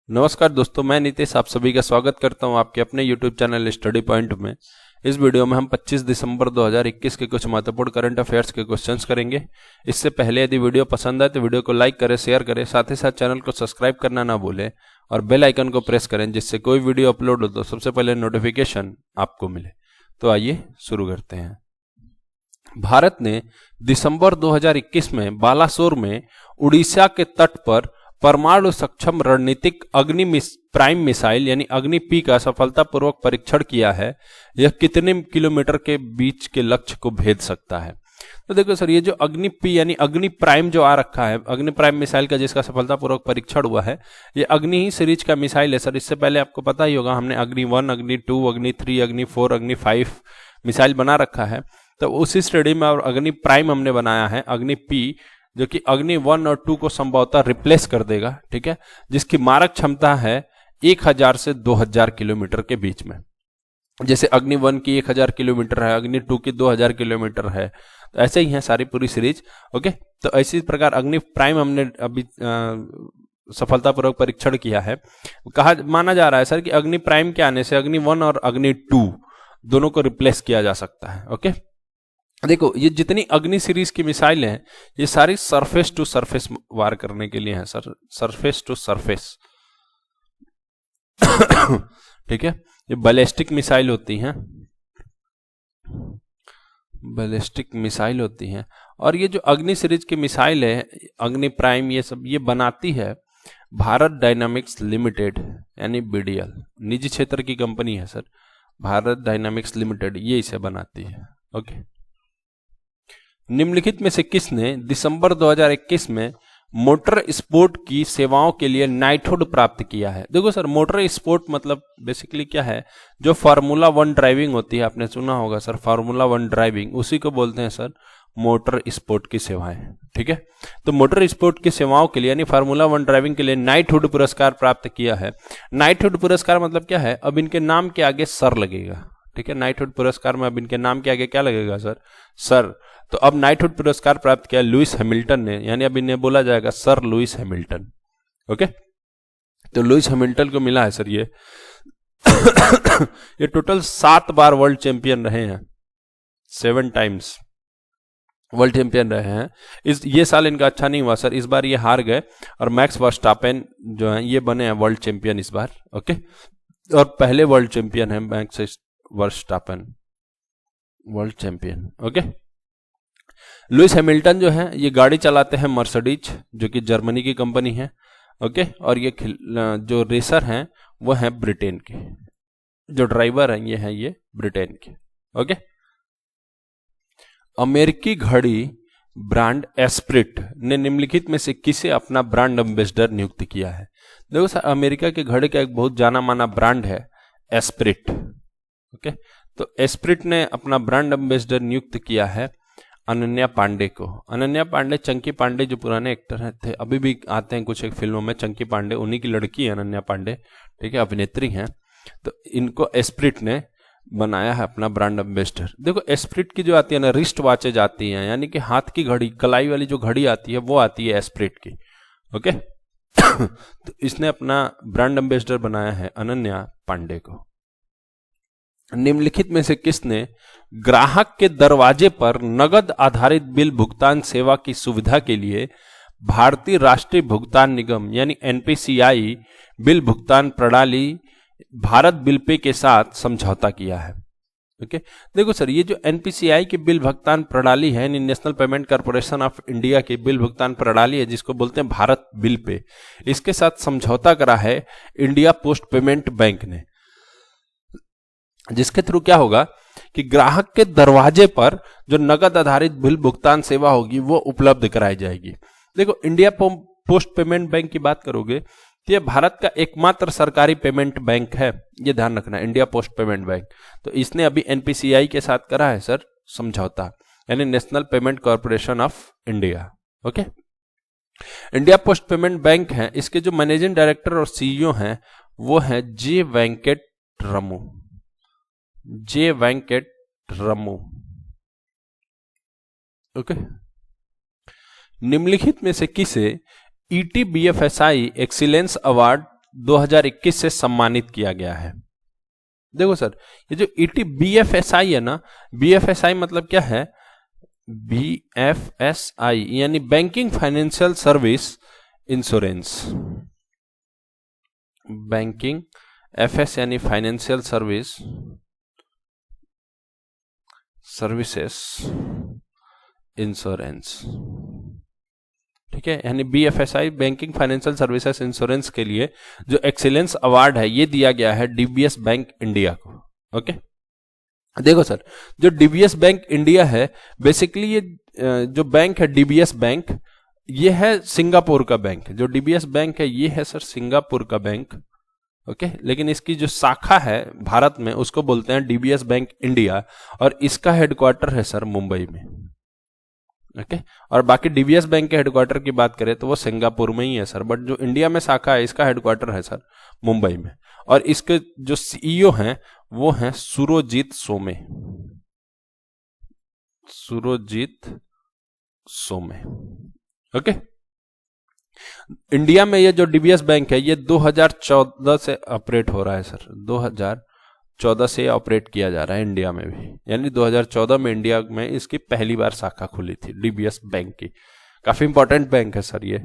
नमस्कार दोस्तों, मैं नीतीश आप सभी का स्वागत करता हूं आपके अपने YouTube चैनल स्टडी पॉइंट में। इस वीडियो में हम 25 दिसंबर 2021 के कुछ महत्वपूर्ण करंट अफेयर्स के क्वेश्चंस करेंगे। इससे पहले यदि वीडियो पसंद आए तो वीडियो को लाइक करें, शेयर करें, साथ ही साथ चैनल को सब्सक्राइब करना ना भूलें और बेल आइकन को प्रेस करें, जिससे कोई वीडियो अपलोड हो तो सबसे पहले नोटिफिकेशन आपको मिले। तो आइए शुरू करते हैं। भारत ने दिसंबर 2021 में बालासोर में उड़ीसा के तट पर परमाणु सक्षम रणनीतिक अग्नि प्राइम मिसाइल यानी अग्नि पी का सफलतापूर्वक परीक्षण किया है। यह कितने किलोमीटर के बीच के लक्ष्य को भेद सकता है? तो देखो सर, ये जो अग्नि पी यानी अग्नि प्राइम जो आ रखा है, अग्नि प्राइम मिसाइल का जिसका सफलतापूर्वक परीक्षण हुआ है, ये अग्नि ही सीरीज का मिसाइल है सर। इससे पहले आपको पता ही होगा, हमने अग्नि 1, अग्नि 2, अग्नि 3, अग्नि 4, अग्नि 5 मिसाइल बना रखा है। तो उसी श्रेणी में और अग्नि प्राइम हमने बनाया है, अग्नि पी, जो कि अग्नि 1 और 2 को संभवतः रिप्लेस कर देगा, ठीक है, जिसकी मारक क्षमता है 1000 से 2000 किलोमीटर के बीच में। जैसे अग्नि 1 की 1000 किलोमीटर है, अग्नि 2 की 2000 किलोमीटर है, तो ऐसे ही है सारी पूरी सीरीज। ओके, तो इसी प्रकार अग्नि प्राइम हमने अभी सफलतापूर्वक परीक्षण किया है। माना जा रहा है सर कि अग्नि प्राइम के आने से अग्नि 1 और अग्नि 2 दोनों को रिप्लेस किया जा सकता है। ओके, देखो ये जितनी अग्नि सीरीज की मिसाइल हैं, ये सारी सरफेस टू सरफेस वार करने के लिए हैं सर, सरफेस टू सरफेस। ठीक है, ये बैलिस्टिक मिसाइल होती हैं, बैलिस्टिक मिसाइल होती हैं। और ये जो अग्नि सीरीज की मिसाइल है, अग्नि प्राइम, ये सब ये बनाती है भारत डायनामिक्स लिमिटेड यानी बीडीएल, निजी क्षेत्र की कंपनी है सर, भारत डायनामिक्स लिमिटेड, ये इसे बनाती है। ओके, निम्नलिखित में से किसने दिसंबर 2021 में मोटर स्पोर्ट की सेवाओं के लिए नाइटहुड प्राप्त किया है? देखो सर, मोटर स्पोर्ट मतलब बेसिकली क्या है, जो फार्मूला 1 ड्राइविंग होती है, आपने सुना होगा सर, फार्मूला 1 ड्राइविंग, उसी को बोलते हैं सर मोटर स्पोर्ट की सेवाएं। ठीक है, तो मोटर स्पोर्ट की सेवाओं के लिए यानी फार्मूला 1 ड्राइविंग के लिए नाइटहुड पुरस्कार प्राप्त किया है। नाइटहुड पुरस्कार मतलब क्या है, अब इनके नाम के आगे सर लगेगा। ठीक है, नाइटहुड पुरस्कार में अब इनके नाम के आगे क्या लगेगा सर? सर। तो अब नाइटहुड पुरस्कार प्राप्त किया लुइस हैमिल्टन ने, यानी अब इन्हें बोला जाएगा सर लुइस हैमिल्टन। ओके, तो लुइस हैमिल्टन को मिला है सर ये ये टोटल 7 बार वर्ल्ड चैंपियन रहे हैं, 7 टाइम्स वर्ल्ड चैंपियन रहे हैं। ये साल इनका अच्छा नहीं हुआ सर, इस बार ये हार गए और मैक्स वर्स्टापेन जो है ये बने हैं वर्ल्ड चैंपियन इस बार। ओके, और पहले वर्ल्ड चैंपियन है max Verstappen, world champion. Okay, Lewis Hamilton जो है ये गाड़ी चलाते हैं मर्सिडीज, जो कि जर्मनी की कंपनी है। ओके, और ये जो रेसर हैं वो हैं ब्रिटेन के, जो ड्राइवर हैं ये हैं ये ब्रिटेन के। ओके, अमेरिकी घड़ी ब्रांड एस्प्रिट ने निम्नलिखित में से किसे अपना ब्रांड एम्बेसडर नियुक्त किया है? देखो सर, अमेरिका के घड़ी का एक बहुत जाना माना ब्रांड है एस्प्रिट। ओके, तो एस्प्रिट ने अपना ब्रांड एम्बेसडर नियुक्त किया है अनन्या पांडे को। अनन्या पांडे, चंकी पांडे जो पुराने एक्टर थे, अभी भी आते हैं कुछ एक फिल्मों में, चंकी पांडे उन्हीं की लड़की है अनन्या पांडे, ठीक है, अभिनेत्री हैं। तो इनको एस्प्रिट ने बनाया है अपना ब्रांड एम्बेसडर। देखो एस्प्रिट की जो आती है ना, रिस्ट वॉचेज आती हैं, यानी कि हाथ की घड़ी, कलाई वाली जो घड़ी आती है वो आती है एस्प्रिट की। ओके तो इसने अपना ब्रांड एम्बेसडर बनाया है अनन्या पांडे को। निम्नलिखित में से किसने ग्राहक के दरवाजे पर नगद आधारित बिल भुगतान सेवा की सुविधा के लिए भारतीय राष्ट्रीय भुगतान निगम यानी एनपीसीआई बिल भुगतान प्रणाली भारत बिल पे के साथ समझौता किया है? ओके, देखो सर, ये जो एनपीसीआई की बिल भुगतान प्रणाली है, national payment corporation of India की बिल भुगतान प्रणाली है, जिसको बोलते हैं भारत बिल पे, इसके साथ समझौता करा है इंडिया पोस्ट पेमेंट बैंक ने, जिसके थ्रू क्या होगा कि ग्राहक के दरवाजे पर जो नगद आधारित बिल भुगतान सेवा होगी वो उपलब्ध कराई जाएगी। देखो, इंडिया पोस्ट पेमेंट बैंक की बात करोगे तो ये भारत का एकमात्र सरकारी पेमेंट बैंक है, ये ध्यान रखना, इंडिया पोस्ट पेमेंट बैंक। तो इसने अभी एनपीसीआई के साथ करा है सर समझौता, यानी national payment corporation of India. Okay, India post payment bank है, इसके जो मैनेजिंग डायरेक्टर और सीईओ हैं वो हैं जे वेंकट रमू, जे वेंकट रमू। ओके, निम्नलिखित में से किसे ईटीबीएफएसआई एक्सीलेंस अवार्ड 2021 से सम्मानित किया गया है। देखो सर, ये जो ईटी बीएफएसआई है ना, बीएफएसआई मतलब क्या है? बीएफएसआई यानी banking financial service insurance. Banking, FS यानी फाइनेंशियल सर्विसेस इंश्योरेंस, ठीक है। यानी BFSI banking financial services insurance के लिए जो एक्सीलेंस अवार्ड है ये दिया गया है डीबीएस बैंक इंडिया को। ओके, देखो सर, जो डीबीएस बैंक इंडिया है, बेसिकली ये जो बैंक है डीबीएस बैंक, ये है सिंगापुर का बैंक। जो डीबीएस बैंक है ये है सर सिंगापुर का बैंक। ओके, लेकिन इसकी जो शाखा है भारत में उसको बोलते हैं डीबीएस बैंक इंडिया, और इसका हेडक्वार्टर है सर मुंबई में। ओके, और बाकी डीबीएस बैंक के हेडक्वार्टर की बात करें तो वो सिंगापुर में ही है सर, बट जो इंडिया में शाखा है इसका हेडक्वार्टर है सर मुंबई में। और इसके जो सीईओ हैं वो हैं सुरोजीत सोमे। सुरोजीत सोमे। ओके, इंडिया में ये जो डीबीएस बैंक है ये 2014 से ऑपरेट हो रहा है सर। 2014 से ऑपरेट किया जा रहा है इंडिया में भी, यानी 2014 में इंडिया में इसकी पहली बार शाखा खुली थी डीबीएस बैंक की। काफी इंपॉर्टेंट बैंक है सर ये।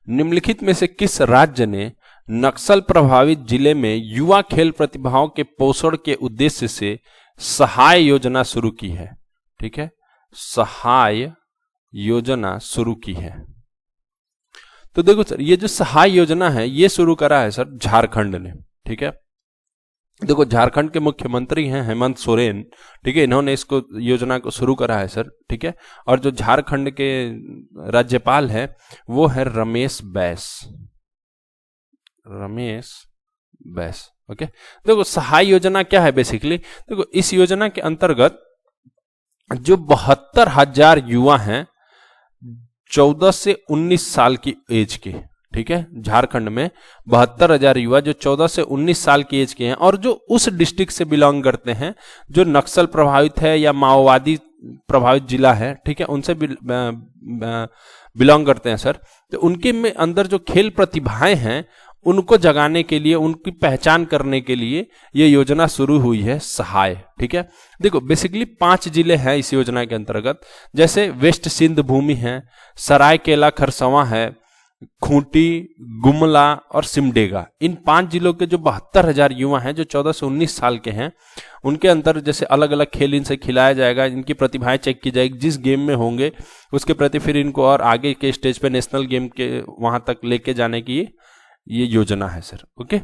निम्नलिखित में से किस राज्य ने नक्सल प्रभावित जिले में युवा खेल प्रतिभाओं के पोषण के उद्देश्य से सहाय योजना शुरू की है? ठीक है, सहाय योजना शुरू की है। तो देखो सर, ये जो सहाय योजना है ये शुरू करा है सर झारखंड ने। ठीक है, देखो झारखंड के मुख्यमंत्री हैं हेमंत सोरेन। ठीक है, इन्होंने इसको योजना को शुरू करा है सर। ठीक है, और जो झारखंड के राज्यपाल हैं वो है रमेश बैस। रमेश बैस। ओके, देखो सहाय योजना क्या है बेसिकली? देखो इस योजना के अंतर्गत जो 72,000 युवा हैं 14 से 19 साल की एज के, ठीक है, झारखंड में 72,000 युवा जो 14 से 19 साल की एज के हैं और जो उस डिस्ट्रिक्ट से बिलोंग करते हैं जो नक्सल प्रभावित है या माओवादी प्रभावित जिला है, ठीक है, उनसे बिलोंग करते हैं सर। तो उनके में अंदर जो खेल प्रतिभाएं हैं उनको जगाने के लिए, उनकी पहचान करने के लिए ये योजना शुरू हुई है सहाय। ठीक है, देखो बेसिकली 5 जिले हैं इस योजना के अंतर्गत, जैसे वेस्ट सिंध भूमि है, सरायकेला खरसवां है, खूंटी, गुमला और सिमडेगा। इन 5 जिलों के जो 72,000 युवा हैं जो 14 से 19 साल के हैं, उनके अंदर जैसे अलग अलग खेल इनसे खिलाया जाएगा, इनकी प्रतिभाएं चेक की जाएगी, जिस गेम में होंगे उसके प्रति फिर इनको और आगे के स्टेज पे नेशनल गेम के वहां तक लेके जाने की ये योजना है सर। ओके,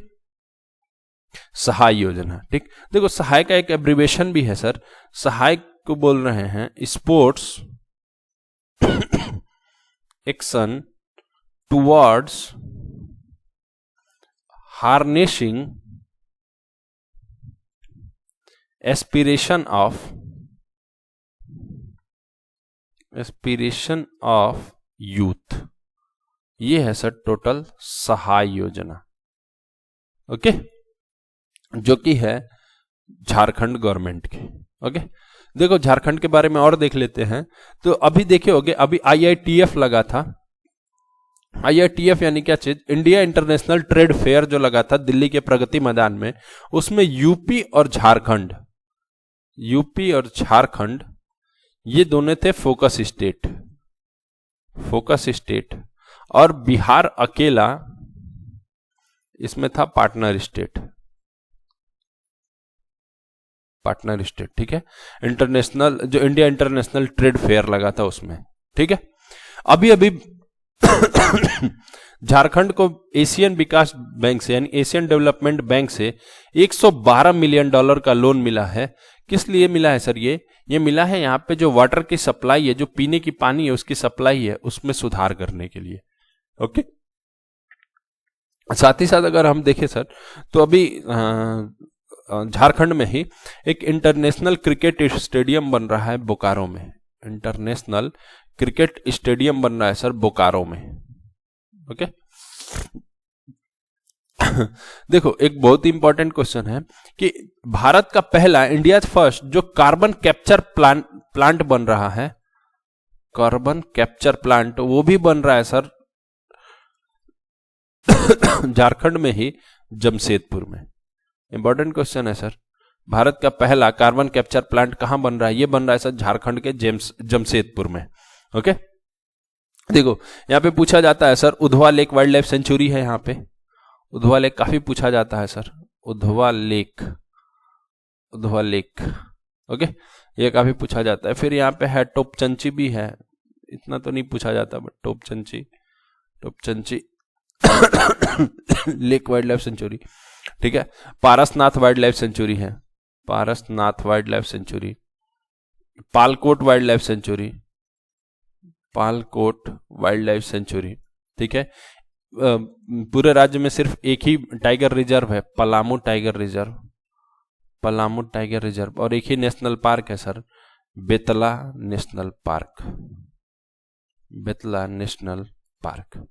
सहाय योजना। ठीक, देखो सहाय का एक एब्रिवेशन भी है सर। सहाय को बोल रहे हैं sports action towards harnessing aspiration of youth. ये है सर टोटल सहाय योजना। ओके, जो कि है झारखंड गवर्नमेंट की। ओके, देखो झारखंड के बारे में और देख लेते हैं। तो अभी देखे होगे, अभी IITF लगा था। IITF यानी क्या चीज? इंडिया इंटरनेशनल ट्रेड फेयर जो लगा था दिल्ली के प्रगति मैदान में, उसमें यूपी और झारखंड ये दोनों थे फोकस स्टेट, और बिहार अकेला इसमें था पार्टनर स्टेट। ठीक है, इंटरनेशनल जो इंडिया इंटरनेशनल ट्रेड फेयर लगा था उसमें। ठीक है, अभी झारखंड को एशियन विकास बैंक से यानी एशियन डेवलपमेंट बैंक से $112 मिलियन का लोन मिला है। किस लिए मिला है सर? ये मिला है यहाँ पे जो वाटर की सप्लाई है, जो पीने की पानी है उसकी सप्लाई है, उसमें सुधार करने के लिए। ओके, साथ ही साथ अगर हम देखें सर तो अभी झारखंड में ही एक इंटरनेशनल क्रिकेट स्टेडियम बन रहा है बोकारो में। इंटरनेशनल क्रिकेट स्टेडियम बन रहा है सर बोकारो में। ओके, देखो एक बहुत ही इंपॉर्टेंट क्वेश्चन है कि भारत का पहला, इंडिया फर्स्ट जो कार्बन कैप्चर प्लांट बन रहा है, कार्बन कैप्चर प्लांट वो भी बन रहा है सर झारखंड में ही जमशेदपुर में। इंपॉर्टेंट क्वेश्चन है सर। भारत का पहला कार्बन कैप्चर प्लांट कहां बन रहा है? ये बन रहा है सर झारखंड के जमशेदपुर में। ओके, देखो यहाँ पे पूछा जाता है sir, Udhwa lake wildlife sanctuary है यहाँ पे। उधवा लेक काफी पूछा जाता है sir, Udhwa lake, Udhwa lake. Okay, ये काफी पूछा जाता है। फिर यहाँ पे है टोपचंची भी है, इतना तो नहीं पूछा जाता but Topchanchi lake wildlife sanctuary. ठीक है, पारसनाथ वाइल्ड लाइफ सेंचुरी है, Parasnath wildlife sanctuary. Palkot wildlife sanctuary, Palkot wildlife sanctuary. ठीक है, पूरे राज्य में सिर्फ एक ही टाइगर रिजर्व है, Palamu tiger reserve, Palamu tiger reserve. और एक ही नेशनल पार्क है sir, Betla national park, Betla national park.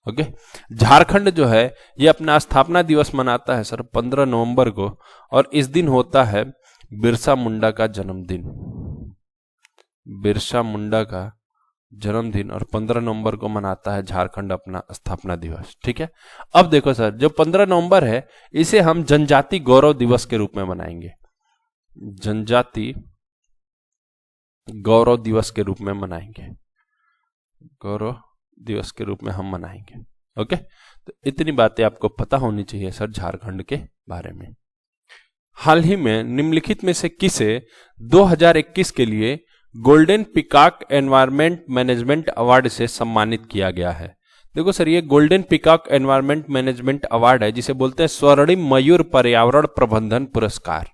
Okay, Jharkhand जो है ये अपना स्थापना दिवस मनाता है सर 15 नवंबर को, और इस दिन होता है बिरसा मुंडा का जन्मदिन, बिरसा मुंडा का जन्मदिन, और 15 नवंबर को मनाता है झारखंड अपना स्थापना दिवस। ठीक है, अब देखो सर, जो 15 नवंबर है इसे हम जनजाति गौरव दिवस के रूप में मनाएंगे, जनजाति गौरव दिवस के रूप में मनाएंगे, गौरव दिवस के रूप में हम मनाएंगे। ओके, तो इतनी बातें आपको पता होनी चाहिए सर झारखंड के बारे में। हाल ही में निम्नलिखित में से किसे 2021 के लिए golden peacock environment management award से सम्मानित किया गया है? देखो सर, ये golden peacock environment management award है, जिसे बोलते हैं स्वर्णिम मयूर पर्यावरण प्रबंधन पुरस्कार।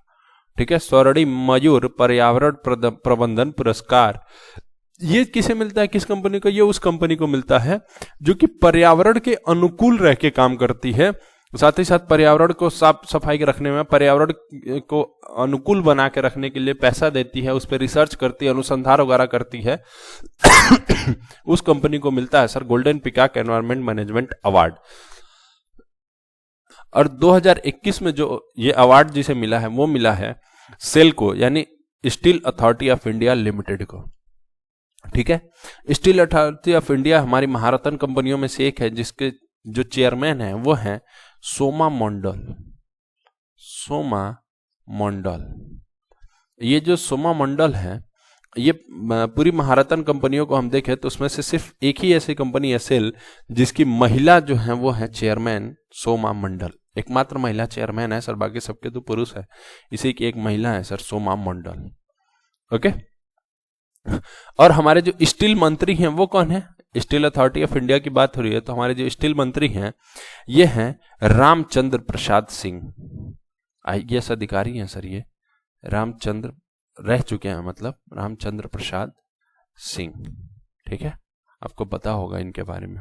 ठीक है, स्वर्णिम मयूर पर्यावरण प्रबंधन पुरस्कार ये किसे मिलता है, किस कंपनी को? ये उस कंपनी को मिलता है जो कि पर्यावरण के अनुकूल रह के काम करती है, साथ ही साथ पर्यावरण को साफ सफाई के रखने में, पर्यावरण को अनुकूल बना के रखने के लिए पैसा देती है, उस पर रिसर्च करती है, अनुसंधान वगैरह करती है। उस कंपनी को मिलता है sir golden peacock environment management award. और 2021 में जो ये अवार्ड जिसे मिला है वो मिला है सेल को, यानी steel authority of India limited को। ठीक है, स्टील अथॉरिटी ऑफ इंडिया हमारी महारत्न कंपनियों में से एक है, जिसके जो चेयरमैन है वो है सोमा मंडल, सोमा मंडल। ये जो सोमा मंडल है, ये पूरी महारत्न कंपनियों को हम देखें तो उसमें से सिर्फ एक ही ऐसी कंपनी है सेल, जिसकी महिला जो है वो है चेयरमैन सोमा मंडल, एकमात्र महिला चेयरमैन है सर, बाकी सबके तो पुरुष है, इसी की एक महिला है सर सोमा मंडल। ओके, और हमारे जो स्टील मंत्री हैं वो कौन है? स्टील अथॉरिटी ऑफ इंडिया की बात हो रही है तो हमारे जो स्टील मंत्री हैं ये हैं रामचंद्र प्रसाद सिंह, IAS अधिकारी हैं सर, ये रामचंद्र रह चुके हैं, मतलब रामचंद्र प्रसाद सिंह। ठीक है, आपको पता होगा इनके बारे में।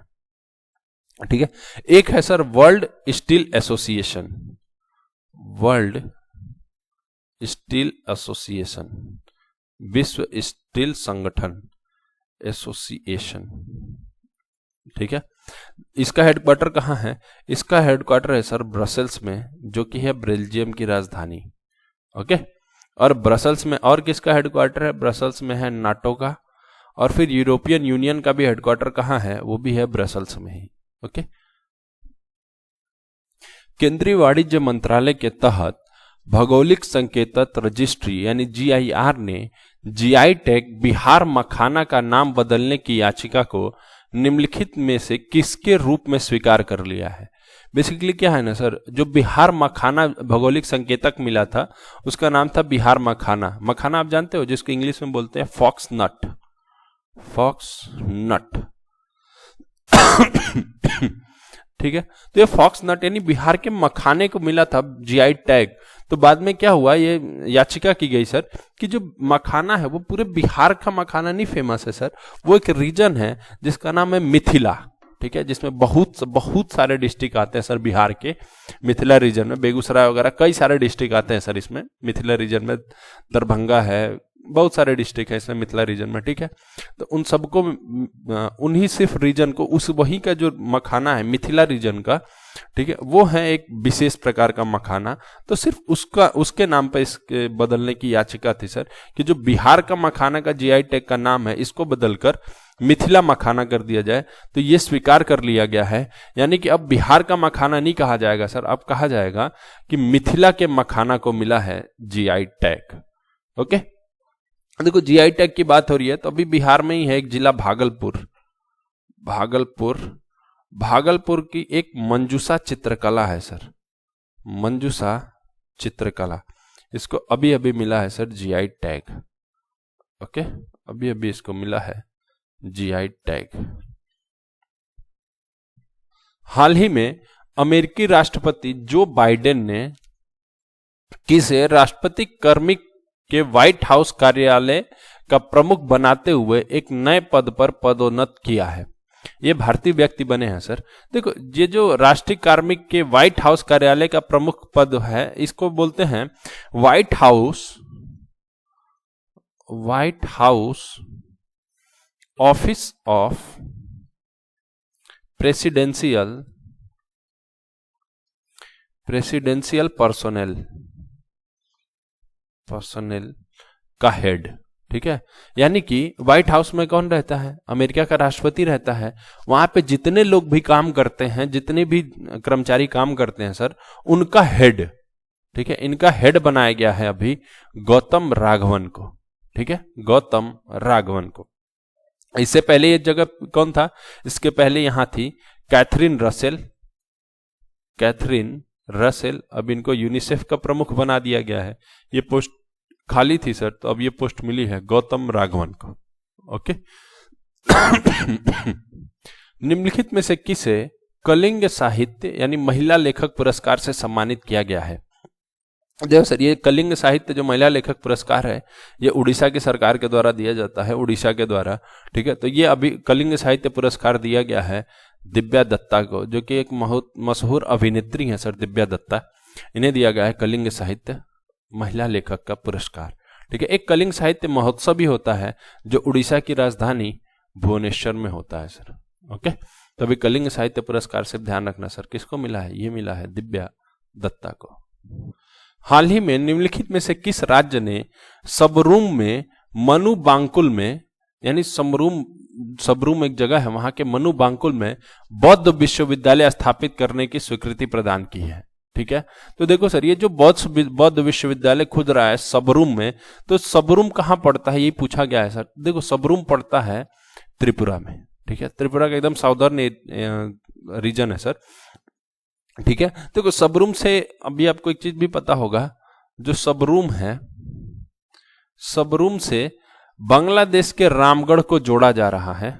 ठीक है, एक है sir world steel association, world steel association, विश्व स्टील संगठन एसोसिएशन। ठीक है, इसका हेडक्वार्टर कहाँ है? इसका हेडक्वार्टर है सर ब्रसेल्स में, जो कि है बेल्जियम की राजधानी। ओके, और ब्रसेल्स में और किसका हेडक्वार्टर है? ब्रसेल्स में है नाटो का, और फिर यूरोपियन यूनियन का भी हेडक्वार्टर कहाँ है? वो भी है ब्रसेल्स में ही। ओके, केंद्रीय वाणिज्य मंत्रालय के तहत भौगोलिक संकेतक रजिस्ट्री यानी GIR ने GI टैग बिहार मखाना का नाम बदलने की याचिका को निम्नलिखित में से किसके रूप में स्वीकार कर लिया है? बेसिकली क्या है ना सर, जो बिहार मखाना भौगोलिक संकेतक मिला था उसका नाम था बिहार मखाना। मखाना आप जानते हो, जिसको इंग्लिश में बोलते हैं फॉक्स नट, फॉक्स नट। ठीक है, तो ये फॉक्स नट यानी बिहार के मखाने को मिला था GI टैग। तो बाद में क्या हुआ, ये याचिका की गई सर कि जो मखाना है वो पूरे बिहार का मखाना नहीं फेमस है सर, वो एक रीजन है जिसका नाम है मिथिला। ठीक है, जिसमें बहुत सारे डिस्ट्रिक्ट आते हैं सर बिहार के मिथिला रीजन में, बेगूसराय वगैरह कई सारे डिस्ट्रिक्ट आते हैं सर इसमें मिथिला रीजन में। दरभंगा है, बहुत सारे डिस्ट्रिक्ट है इसमें मिथिला रीजन में, ठीक है। तो उन सबको उन्हीं सिर्फ रीजन को उस वही का जो मखाना है मिथिला रीजन का, ठीक है, वो है एक विशेष प्रकार का मखाना। तो सिर्फ उसके नाम पर इसके बदलने की याचिका थी सर, कि जो बिहार का मखाना का जीआई टैग का नाम है इसको बदलकर मिथिला मखाना कर दिया जाए। तो ये स्वीकार कर लिया गया है, यानी कि अब बिहार का मखाना नहीं कहा जाएगा सर, अब कहा जाएगा कि मिथिला के मखाना को मिला है जीआई टैग। ओके, देखो जीआई टैग की बात हो रही है तो अभी बिहार में ही है एक जिला भागलपुर की एक मंजूषा चित्रकला है सर, मंजूषा चित्रकला, इसको अभी अभी मिला है सर जीआई टैग। ओके, अभी अभी इसको मिला है जीआई टैग। हाल ही में अमेरिकी राष्ट्रपति जो बाइडेन ने किसे राष्ट्रपति कार्मिक के व्हाइट हाउस कार्यालय का प्रमुख बनाते हुए एक नए पद पर पदोन्नत किया है। ये भारतीय व्यक्ति बने हैं सर। देखो, ये जो राष्ट्रीय कार्मिक के व्हाइट हाउस कार्यालय का प्रमुख पद है इसको बोलते हैं white house office of presidential personnel का हेड, ठीक है। यानी कि व्हाइट हाउस में कौन रहता है? अमेरिका का राष्ट्रपति रहता है। वहां पे जितने लोग भी काम करते हैं, जितने भी कर्मचारी काम करते हैं सर, उनका हेड, ठीक है, इनका हेड बनाया गया है अभी गौतम राघवन को, ठीक है, गौतम राघवन को। इससे पहले ये जगह कौन था? इसके पहले यहां थी कैथरीन रसेल। अब इनको यूनिसेफ का प्रमुख बना दिया गया है। ये पोस्ट खाली थी सर, तो अब ये पोस्ट मिली है गौतम राघवन को। ओके निम्नलिखित में से किसे कलिंग साहित्य यानी महिला लेखक पुरस्कार से सम्मानित किया गया है? देखो सर, ये कलिंग साहित्य जो महिला लेखक पुरस्कार है ये उड़ीसा की सरकार के द्वारा दिया जाता है, उड़ीसा के द्वारा, ठीक है। तो ये अभी कलिंग साहित्य पुरस्कार दिया गया है दिव्या दत्ता को, जो कि एक मशहूर अभिनेत्री है सर, दिव्या दत्ता। इन्हें दिया गया है कलिंग साहित्य महिला लेखक का पुरस्कार, ठीक है। एक कलिंग साहित्य महोत्सव भी होता है जो उड़ीसा की राजधानी भुवनेश्वर में होता है सर। ओके, तो अभी कलिंग साहित्य पुरस्कार से ध्यान रखना सर, किसको मिला है? ये मिला है दिव्या दत्ता को। हाल ही में निम्नलिखित में से किस राज्य ने सबरूम में मनु बांकुल में, यानी सबरूम एक जगह है, वहां के मनु बांकुल में बौद्ध विश्वविद्यालय स्थापित करने की स्वीकृति प्रदान की है, ठीक है। तो देखो सर, ये जो बौद्ध विश्वविद्यालय खुद रहा है सबरूम में, तो सबरूम कहां पड़ता है ये पूछा गया है सर। देखो, सबरूम पड़ता है त्रिपुरा में, ठीक है, त्रिपुरा का एकदम साउदर्न रीजन है सर, ठीक है। देखो, सबरूम से अभी आपको एक चीज भी पता होगा, जो सबरूम है, सबरूम से बांग्लादेश के रामगढ़ को जोड़ा जा रहा है।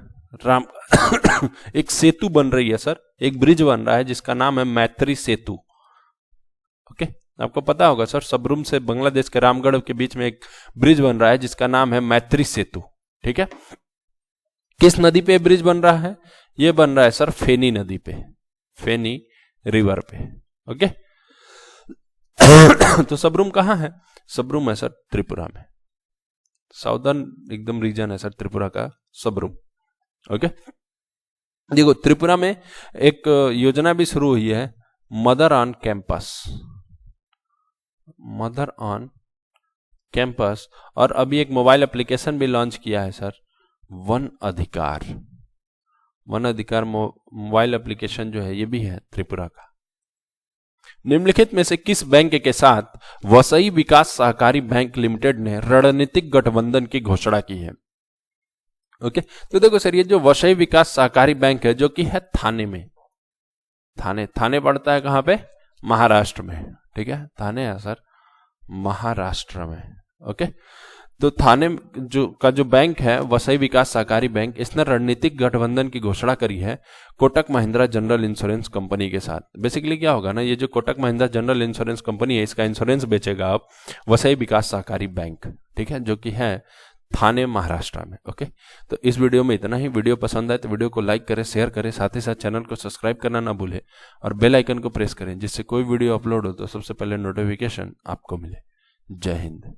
एक सेतु बन रही है सर, एक ब्रिज बन रहा है जिसका नाम है मैत्री सेतु। ओके, आपको पता होगा सर, सबरूम से बांग्लादेश के रामगढ़ के बीच में एक ब्रिज बन रहा है जिसका नाम है मैत्री सेतु, ठीक है। किस नदी पे ब्रिज बन रहा है? ये बन रहा है सर फेनी नदी पे, फेनी रिवर पे। ओके तो सबरूम कहां है? सबरूम है सर त्रिपुरा में, साउदर्न एकदम रीजन है सर त्रिपुरा का सबरूम। ओके, देखो त्रिपुरा में एक योजना भी शुरू हुई है, मदर ऑन कैंपस, और अभी एक मोबाइल एप्लीकेशन भी लॉन्च किया है सर, वन अधिकार मोबाइल एप्लीकेशन जो है ये भी है त्रिपुरा का। निम्नलिखित में से किस बैंक के साथ वसई विकास सहकारी बैंक लिमिटेड ने रणनीतिक गठबंधन की घोषणा की है? ओके, तो देखो सर, ये जो वसई विकास सहकारी बैंक है जो कि है थाने में, थाने पड़ता है कहां पे? महाराष्ट्र में, ठीक है, थाने है सर महाराष्ट्र में। ओके, तो थाने जो बैंक है वसई विकास सहकारी बैंक, इसने रणनीतिक गठबंधन की घोषणा करी है Kotak Mahindra general insurance company के साथ। बेसिकली क्या होगा ना, ये जो Kotak Mahindra general insurance company है इसका इंश्योरेंस बेचेगा अब वसई विकास सहकारी बैंक, ठीक है, जो कि है थाने महाराष्ट्र में। ओके, तो इस वीडियो में इतना ही। वीडियो पसंद आए तो वीडियो को लाइक करें, शेयर करें, साथ ही साथ चैनल को सब्सक्राइब करना ना भूलें और बेल आइकन को प्रेस करें, जिससे कोई वीडियो अपलोड हो तो सबसे पहले नोटिफिकेशन आपको मिले। जय हिंद।